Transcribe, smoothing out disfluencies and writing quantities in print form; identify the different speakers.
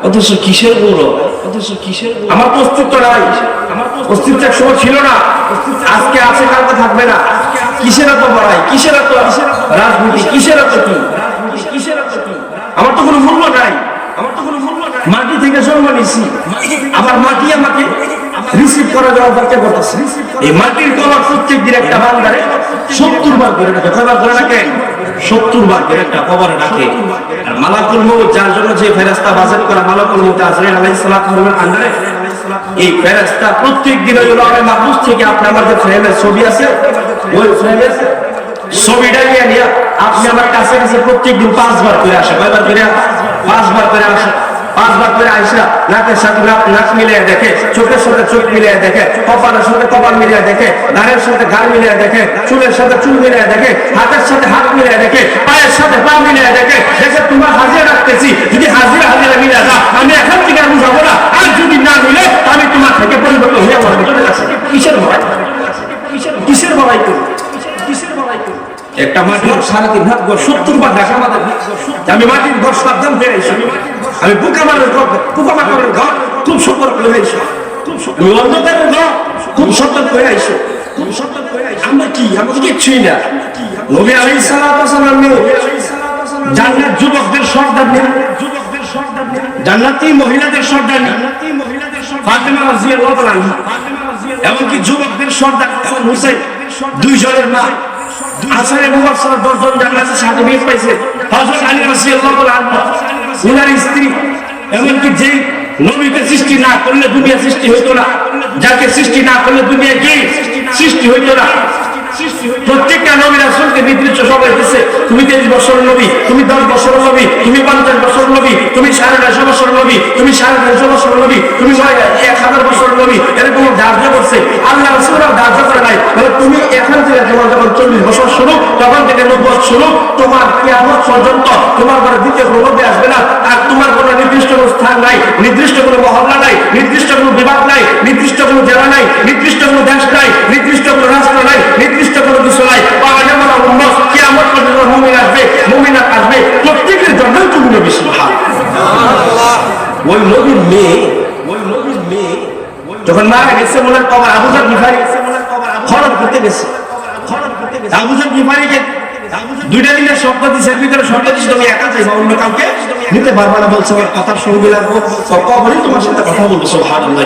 Speaker 1: অথচ কিসের গৌরব, আমার তো অস্তিত্ব নাই, অস্তিত্বের সময় ছিল না, আজকে আছে কালকে থাকবে না। কিসের এত বড়াই, কিসের এত রাজনীতি, কিসের এত কি, আমার তো কোনো মূল্য নাই, মাটি থেকে জন্ম নিছি, আবার মাটি আমাকে রিসিভ করা যাওয়ার দরকার করতেছে। এই মাটির কবর প্রত্যেক দিন একটা বান্দারে 70 বার করে ডাকে, কয়বার করে ডাকে? 70 বার করে একটা কবরে ডাকে। আর মালাকুল মউত, যার জন্য যে ফেরেশতা বাজার করা মালাকুল মউত আজরাইল আলাইহিস সালাতু ওয়াস সালামের আন্ডারে, এই ফেরেশতা প্রত্যেক দিন ওই লৌহে মাহফুজ থেকে আপনি আমার যে ফ্রেমের ছবি আছে, ওই ফ্রেমের ছবিটা নিয়ে আপনি আমার কাছে কাছে প্রত্যেক দিন 5 বার করে আসে। কয়বার করে? 5 বার করে আসে। 5 বার করে আইসা নাকের সাথে নাক মিলিয়ে দেখে, চোখের সাথে চোখ মিলিয়ে দেখে, কপালের সাথে কপাল মিলিয়ে দেখে, গাড়ের সাথে গাড় মিলিয়ে দেখে, চুলের সাথে চুল মিলিয়ে দেখে, হাতের সাথে হাত মিলিয়ে দেখে, পায়ের সাথে পা মিলিয়ে দেখে। দেখে তোমার হাজিরা রাখতেছি, যদি হাজিরা মিলে যা আমি এখান থেকে আর বুঝাবো না, আর যদি না মিলে আমি তোমার থেকে পরিবর্তন হয়ে আমার ভিতরে আসি। কিসের ভয়, কিসের ভয় করি, কিসের ভয় করি? একটা মাটির 3.5 হাত ঘর 70 বার ঢাকা আমাদের। আমি মাটির ঘর সাবধান হয়ে আইসি, আমি পোকামাকড়ের ঘর খুব সতর্ক হয়ে আইসি, আমি অন্ধকারের ঘর খুব সতর্ক হয়ে আইসি। আমরা কি, আমরা কিচ্ছুই না। নবী আলাইহিস সালাতু ওয়াস সালাম জান্নাত যুবকদের সর্দার নেই, জান্নাতি মহিলাদের সর্দার নেই, ফাতেমা রাদিয়াল্লাহু তাআলা আনহা, এমনকি যুবকদের সর্দার হাসান হুসাইন, 2 জনের মা। আসারে মুবাশশারা 10 জন জান্নাতের সার্টিফিকেট পাইছে। হযরত আলী রাদিয়াল্লাহু তাআলা আনহু, উনার স্ত্রী, এমনকি যে নবীকে সৃষ্টি না করলে দুনিয়া সৃষ্টি হইতো না, যাকে সৃষ্টি না করলে দুনিয়া কি সৃষ্টি হইতো না। প্রত্যেকটা নবী রাসূলকে নির্দিষ্ট সময় দিয়েছে, তুমি 23 বছর নবী, তুমি 10 বছর নবী, তুমি 50 বছর নবী, তুমি 950 বছর নবী, তুমি 950 বছর নবী, তুমি 1000 বছর নবী, এরকম ধার্য করছে। আল্লাহ রাসূলরা ধার্য করে নাই, মানে তুমি এখান থেকে তোমার যখন 40 বছর শুরু, তখন থেকে নবুয়ত শুরু, তোমার কিয়ামত পর্যন্ত তোমার ঘরে দ্বিতীয় কোনো নবী আসবে না। আর তোমার কোনো নির্দিষ্ট কোনো স্থান নাই, নির্দিষ্ট কোনো মহল্লা নাই, নির্দিষ্ট কোনো বিভাগ নাই, নির্দিষ্ট কোনো জেলা নাই, নির্দিষ্ট কোনো দেশ নাই, নির্দিষ্ট কোনো রাষ্ট্র নাই, নির্দিষ্ট কোনো কিছু নাই। কিয়ামত পর্যন্ত মুমিন আসবে, মুমিনাত আসবে, প্রত্যেকের জন্য তুমি নবী। সুবহানাল্লাহ। ওই নবীর মেয়ে যখন মারা গেছে, ওনার কবর আবু যর গিফারি খরচ করতে গেছে। আবু যর গিফারিকে 2টা দিনের শর্ত দিছে, ভিতরে শর্ত দিছে তুমি একা যাইবা, অন্য কাউকে নিতে পারবা না। বলছে ওর কথার সঙ্গে লাগবো, কবরই তোমার সাথে কথা বলবো। সুবহানাল্লাহ।